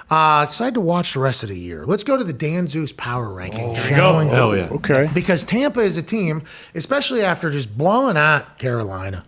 Excited to watch the rest of the year. Let's go to the Dan Zeus power ranking. Hell yeah. Okay. Because Tampa is a team, especially after just blowing out Carolina.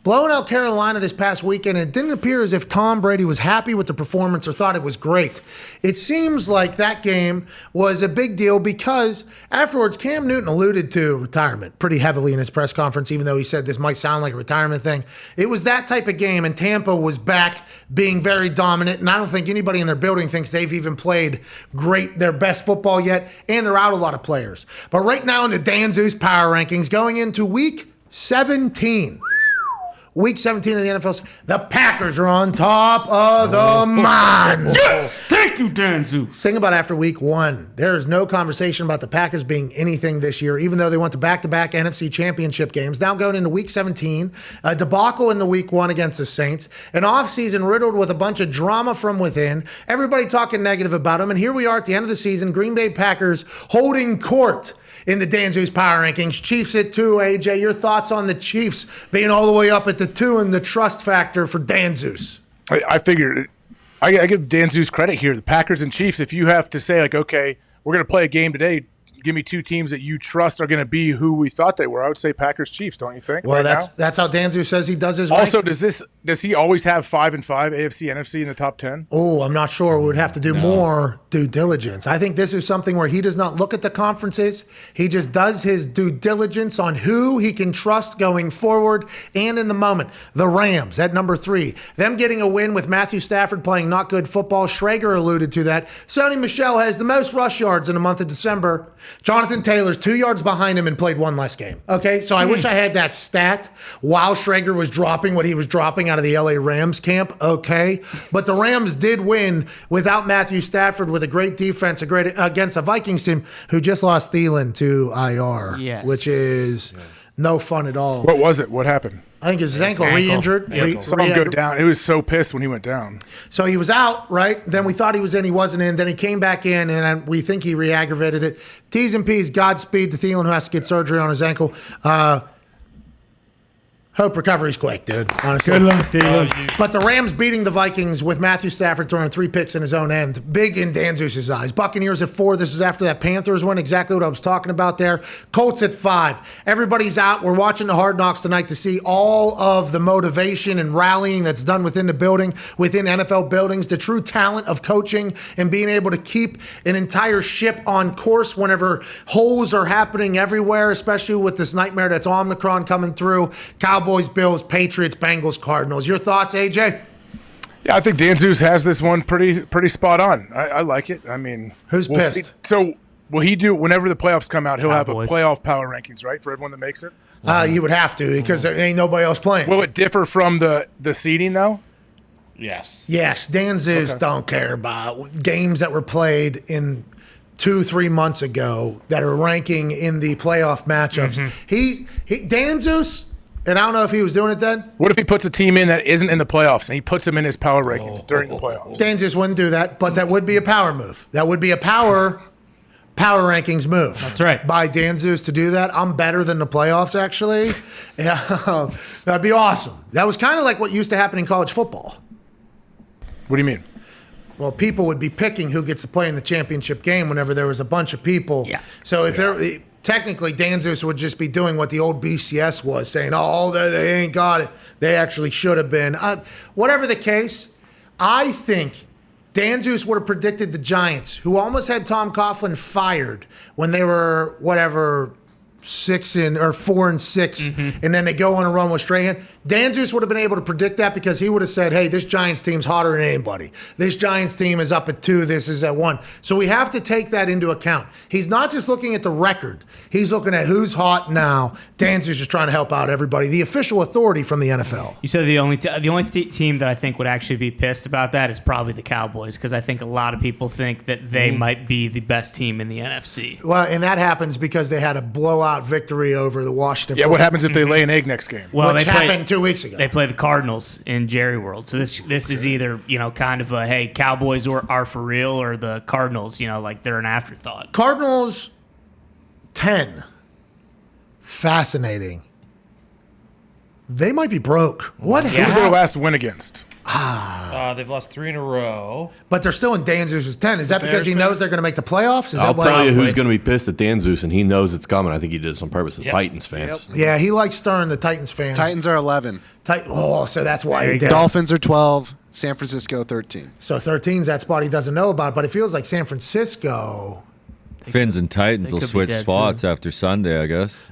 Blowing out Carolina this past weekend, it didn't appear as if Tom Brady was happy with the performance or thought it was great. It seems like that game was a big deal because afterwards, Cam Newton alluded to retirement pretty heavily in his press conference, even though he said this might sound like a retirement thing. It was that type of game, and Tampa was back being very dominant, and I don't think anybody in their building thinks they've even played their best football yet, and they're out a lot of players. But right now in the Dan Zeus power rankings, going into week 17, Week 17 of the NFL, the Packers are on top of the mon. Yes! Thank you, Dan Zeus. Think about after week 1. There is no conversation about the Packers being anything this year, even though they went to back-to-back NFC championship games. Now going into week 17, a debacle in the week 1 against the Saints, an offseason riddled with a bunch of drama from within, everybody talking negative about them, and here we are at the end of the season, Green Bay Packers holding court in the Dan Zeus power rankings. Chiefs at 2, AJ. Your thoughts on the Chiefs being all the way up at the 2 and the trust factor for Dan Zeus? I figured I give Dan Zeus credit here. The Packers and Chiefs, if you have to say, like, okay, we're going to play a game today, give me 2 teams that you trust are going to be who we thought they were. I would say Packers Chiefs, don't you think? Well, right that's how Dan Zeus says he does his Also, ranking. does he always have 5 and 5 AFC, NFC in the top 10? Oh, I'm not sure. We would have to do more due diligence. I think this is something where he does not look at the conferences. He just does his due diligence on who he can trust going forward and in the moment. The Rams at number 3. Them getting a win with Matthew Stafford playing not good football. Schrager alluded to that. Sony Michel has the most rush yards in the month of December. Jonathan Taylor's 2 yards behind him and played 1 less game. Okay, so I wish I had that stat while Schrager was dropping what he was dropping out of the LA Rams camp. Okay, but the Rams did win without Matthew Stafford with a great defense, against a Vikings team who just lost Thielen to IR, which is no fun at all. What was it? What happened? I think his ankle re-injured. Saw him go down. He was so pissed when he went down. So he was out, right? Then we thought he was in. He wasn't in. Then he came back in, and we think he re-aggravated it. T's and P's, Godspeed to Thielen, who has to get surgery on his ankle. Hope recovery's quick, dude. Honestly. Good luck, Thielen. But the Rams beating the Vikings with Matthew Stafford throwing 3 picks in his own end. Big in Dan Zeus's eyes. Buccaneers at 4. This was after that Panthers win. Exactly what I was talking about there. Colts at 5. Everybody's out. We're watching the Hard Knocks tonight to see all of the motivation and rallying that's done within the building, within NFL buildings, the true talent of coaching and being able to keep an entire ship on course whenever holes are happening everywhere, especially with this nightmare that's Omicron coming through. Cowboys, Bills, Patriots, Bengals, Cardinals. Your thoughts, AJ? Yeah, I think Dan Zeus has this one pretty spot on. I like it. I mean, who's pissed? So will he do, whenever the playoffs come out, he'll Cowboys. have a playoff power rankings, right, for everyone that makes it? You would have to because there ain't nobody else playing. Will it differ from the seeding, though? Yes. Yes, Dan Zeus don't care about games that were played in 2-3 months ago that are ranking in the playoff matchups. He Dan Zeus, and I don't know if he was doing it then. What if he puts a team in that isn't in the playoffs and he puts them in his power rankings during the playoffs? Dan Zeus wouldn't do that, but that would be a power move. That would be a power rankings move. That's right. By Dan Zeus to do that. I'm better than the playoffs, actually. Yeah, that'd be awesome. That was kind of like what used to happen in college football. What do you mean? Well, people would be picking who gets to play in the championship game whenever there was a bunch of people. Yeah. So if they're technically, Dan Zeus would just be doing what the old BCS was, saying, "Oh, they ain't got it. They actually should have been." Whatever the case, I think Dan Zeus would have predicted the Giants, who almost had Tom Coughlin fired when they were 4-6, and then they go on a run with Strahan. Dan Zeus would have been able to predict that because he would have said, hey, this Giants team's hotter than anybody. This Giants team is up at 2, this is at 1. So we have to take that into account. He's not just looking at the record. He's looking at who's hot now. Dan Zeus is trying to help out everybody, the official authority from the NFL. You said the only team that I think would actually be pissed about that is probably the Cowboys, because I think a lot of people think that they might be the best team in the NFC. Well, and that happens because they had a blowout victory over the Washington Yeah, what happens if they lay an egg next game? Well, which happened 2 weeks ago. They play the Cardinals in Jerry World. So this is either, kind of a, hey, Cowboys are for real, or the Cardinals, like they're an afterthought. Cardinals 10. Fascinating. They might be broke. What Who was their last win against? They've lost 3 in a row. But they're still in Dan Zeus's 10. Is that because he knows they're going to make the playoffs? I'll tell you who's going to be pissed at Dan Zeus, and he knows it's coming. I think he did this on purpose. The Titans fans. Yep. Yeah, he likes stirring the Titans fans. Titans are 11. So that's why he did. Dolphins are 12. San Francisco 13. So 13's that spot he doesn't know about, but it feels like San Francisco. Fins and Titans will could be switch dead spots after Sunday, I guess.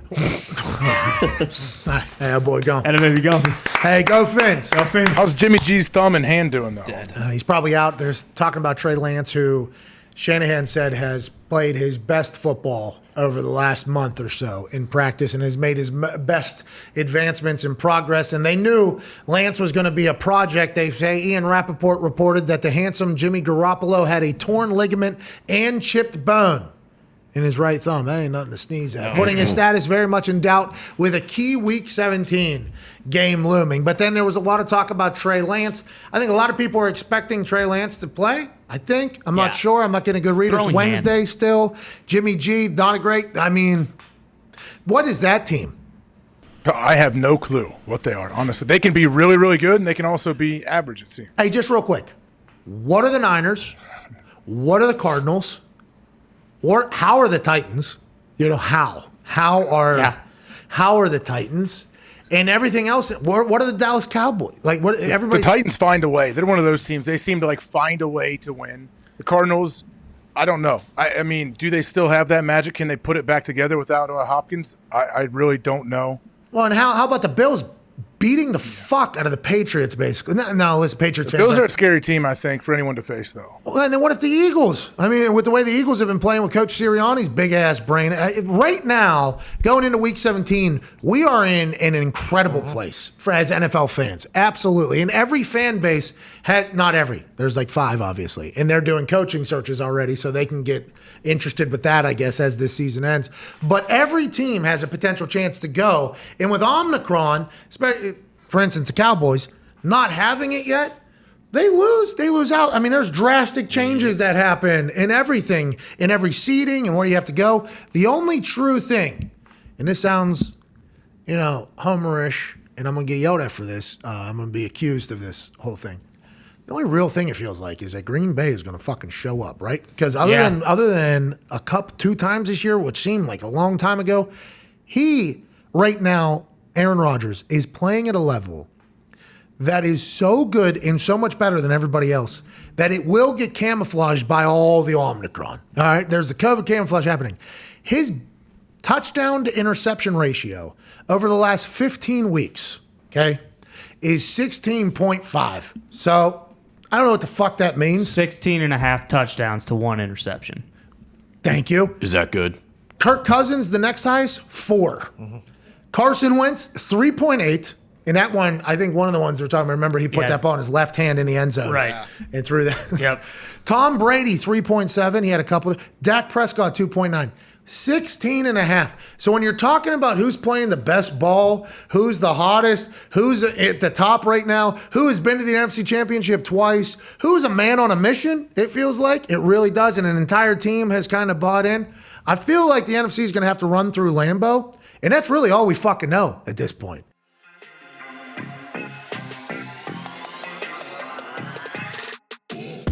Hey, boy, go. And baby, go. Hey, go Fins. Go Fins. How's Jimmy G's thumb and hand doing, though? He's probably out. There's talking about Trey Lance, who Shanahan said has played his best football over the last month or so in practice and has made his best advancements in progress. And they knew Lance was going to be a project. They say Ian Rappaport reported that the handsome Jimmy Garoppolo had a torn ligament and chipped bone in his right thumb. That ain't nothing to sneeze at. Putting his status very much in doubt with a key Week 17 game looming. But then there was a lot of talk about Trey Lance. I think a lot of people are expecting Trey Lance to play. I think. I'm not sure. I'm not getting a good read. It's Wednesday still. Jimmy G, not a great. I mean, what is that team? I have no clue what they are, honestly. They can be really, really good, and they can also be average, it seems. Hey, just real quick. What are the Niners? What are the Cardinals? How are the Titans? How? How are the Titans? And everything else, what are the Dallas Cowboys? Like, what? Everybody. The Titans find a way. They're one of those teams. They seem to find a way to win. The Cardinals, I don't know. I mean, do they still have that magic? Can they put it back together without Hopkins? I really don't know. Well, and how about the Bills beating the fuck out of the Patriots, basically? No, listen, Patriots fans. Bills are a scary team, I think, for anyone to face, though. Well, and then what if the Eagles? I mean, with the way the Eagles have been playing with Coach Sirianni's big-ass brain, right now, going into Week 17, we are in an incredible place as NFL fans. Absolutely. And every fan base not every. There's 5, obviously. And they're doing coaching searches already, so they can get interested with that, I guess, as this season ends. But every team has a potential chance to go. And with Omicron, for instance, the Cowboys, not having it yet, they lose out. I mean, there's drastic changes that happen in everything, in every seeding and where you have to go. The only true thing, and this sounds, homerish, and I'm going to get yelled at for this. I'm going to be accused of this whole thing. The only real thing it feels like is that Green Bay is going to fucking show up, right? Because other than a cup 2 times this year, which seemed like a long time ago, right now, Aaron Rodgers is playing at a level that is so good and so much better than everybody else that it will get camouflaged by all the Omicron. All right, there's the COVID camouflage happening. His touchdown to interception ratio over the last 15 weeks, okay, is 16.5. So I don't know what the fuck that means. 16.5 touchdowns to 1 interception. Thank you. Is that good? Kirk Cousins, the next highest, 4. Mm-hmm. Carson Wentz, 3.8. And that one, I think one of the ones we're talking about, remember he put that ball in his left hand in the end zone. Right. And threw that. Yep. Tom Brady, 3.7. He had a couple. Dak Prescott, 2.9. 16.5. So when you're talking about who's playing the best ball, who's the hottest, who's at the top right now, who has been to the NFC Championship twice, who's a man on a mission, it feels like. It really does. And an entire team has kind of bought in. I feel like the NFC is going to have to run through Lambeau. And that's really all we fucking know at this point.